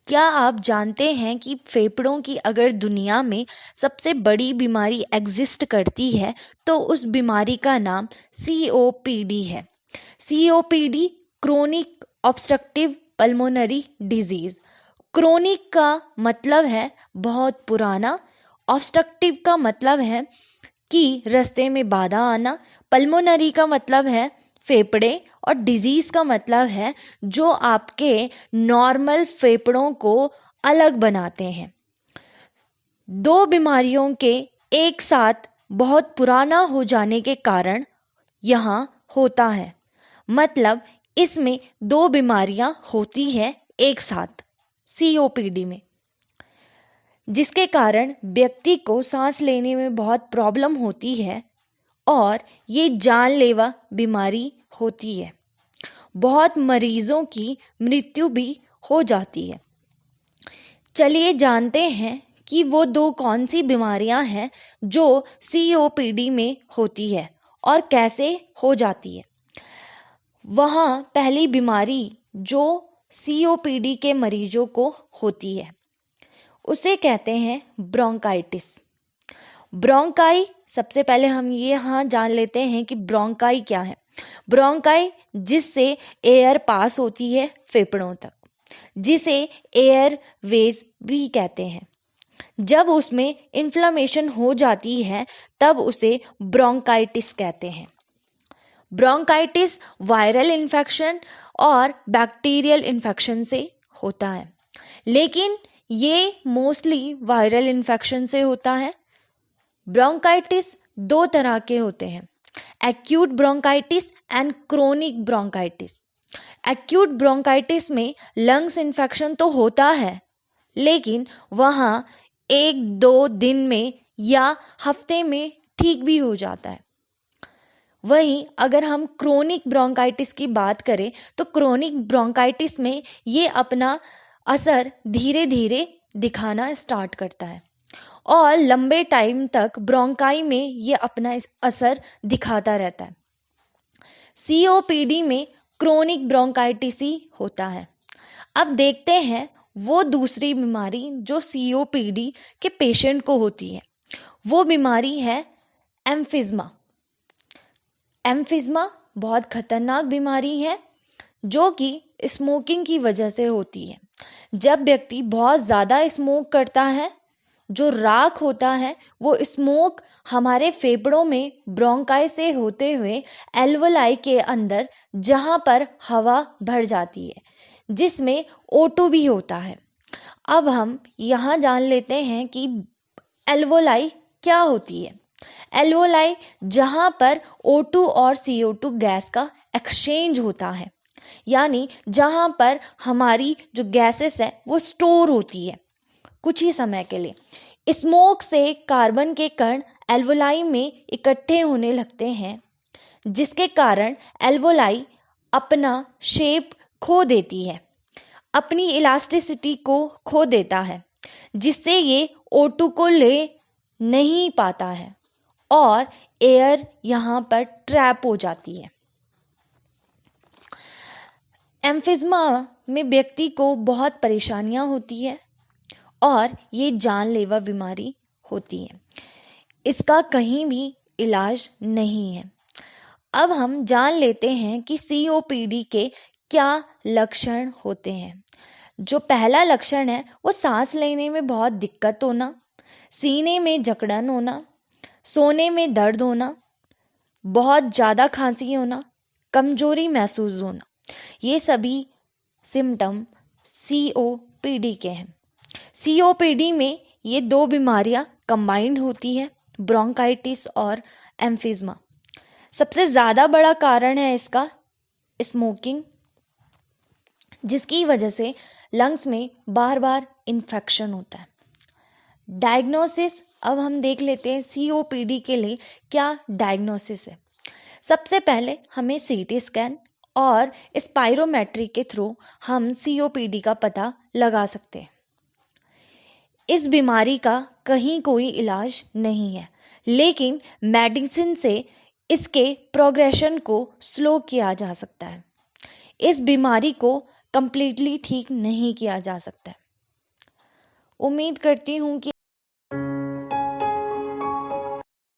क्या आप जानते हैं कि फेफड़ों की अगर दुनिया में सबसे बड़ी बीमारी एग्जिस्ट करती है तो उस बीमारी का नाम COPD है। COPD chronic obstructive pulmonary disease. Chronic का मतलब है बहुत पुराना, ऑब्स्ट्रक्टिव का मतलब है कि रास्ते में बाधा आना, पल्मोनरी का मतलब है फेफड़े, और डिजीज का मतलब है जो आपके नॉर्मल फेफड़ों को अलग बनाते हैं। दो बीमारियों के एक साथ बहुत पुराना हो जाने के कारण यहाँ होता है, मतलब इसमें दो बीमारियां होती हैं एक साथ COPD में, जिसके कारण व्यक्ति को सांस लेने में बहुत प्रॉब्लम होती है और ये जानलेवा बीमारी होती है। बहुत मरीजों की मृत्यु भी हो जाती है। चलिए जानते हैं कि वो दो कौन सी बीमारियां हैं जो COPD में होती है और कैसे हो जाती है। वहाँ पहली बीमारी जो COPD के मरीजों को होती है उसे कहते हैं ब्रोंकाइटिस। ब्रोंकाई, सबसे पहले हम ये यहाँ जान लेते हैं कि ब्रोंकाई क्या है। ब्रोंकाई जिससे एयर पास होती है फेफड़ों तक, जिसे एयर वेज भी कहते हैं। जब उसमें इन्फ्लेमेशन हो जाती है तब उसे ब्रोंकाइटिस कहते हैं। ब्रोंकाइटिस वायरल इन्फेक्शन और बैक्टीरियल इन्फेक्शन से होता है, लेकिन ये मोस्टली वायरल इन्फेक्शन से होता है। ब्रोंकाइटिस दो तरह के होते हैं, acute bronchitis and chronic bronchitis. Acute bronchitis में लंग्स इन्फेक्शन तो होता है, लेकिन वहाँ 1-2 दिन में या हफ्ते में ठीक भी हो जाता है। वहीं अगर हम क्रोनिक ब्रोंकाइटिस की बात करें तो क्रोनिक ब्रोंकाइटिस में ये अपना असर धीरे धीरे दिखाना स्टार्ट करता है और लंबे टाइम तक ब्रोंकाई में ये अपना इस असर दिखाता रहता है। COPD में क्रोनिक ब्रोंकाइटिस ही होता है। अब देखते हैं वो दूसरी बीमारी जो COPD के पेशेंट को होती है। वो बीमारी है एम्फिज्मा। एम्फिज्मा बहुत खतरनाक बीमारी है जो कि स्मोकिंग की वजह से होती है। जब व्यक्ति बहुत ज़्यादा स्मोक करता है, जो राख होता है वो स्मोक हमारे फेफड़ों में ब्रोंकाई से होते हुए एल्वोलाई के अंदर जहाँ पर हवा भर जाती है, जिसमें O2 भी होता है। अब हम यहाँ जान लेते हैं कि एल्वोलाई क्या होती है। एल्वोलाई जहाँ पर O2 और CO2 गैस का एक्सचेंज होता है, यानी जहाँ पर हमारी जो गैसेस है वो स्टोर होती है कुछ ही समय के लिए। स्मोक से कार्बन के कण एल्वोलाई में इकट्ठे होने लगते हैं, जिसके कारण एल्वोलाई अपना शेप खो देती है, अपनी इलास्टिसिटी को खो देता है, जिससे ये O2 को ले नहीं पाता है और एयर यहाँ पर ट्रैप हो जाती है। एम्फिज्मा में व्यक्ति को बहुत परेशानियां होती है और ये जानलेवा बीमारी होती है। इसका कहीं भी इलाज नहीं है। अब हम जान लेते हैं कि COPD के क्या लक्षण होते हैं। जो पहला लक्षण है वो सांस लेने में बहुत दिक्कत होना, सीने में जकड़न होना, सोने में दर्द होना, बहुत ज़्यादा खांसी होना, कमजोरी महसूस होना। ये सभी सिम्टम COPD के हैं। COPD में ये दो बीमारियां कंबाइंड होती है, ब्रोंकाइटिस और एम्फिज्मा। सबसे ज़्यादा बड़ा कारण है इसका स्मोकिंग, जिसकी वजह से लंग्स में बार बार इन्फेक्शन होता है। डायग्नोसिस, अब हम देख लेते हैं COPD के लिए क्या डायग्नोसिस है। सबसे पहले हमें CT स्कैन और स्पायरोमेट्री के थ्रू हम COPD का पता लगा सकते हैं। इस बीमारी का कहीं कोई इलाज नहीं है, लेकिन मेडिसिन से इसके प्रोग्रेशन को स्लो किया जा सकता है। इस बीमारी को कंप्लीटली ठीक नहीं किया जा सकता है। उम्मीद करती हूँ कि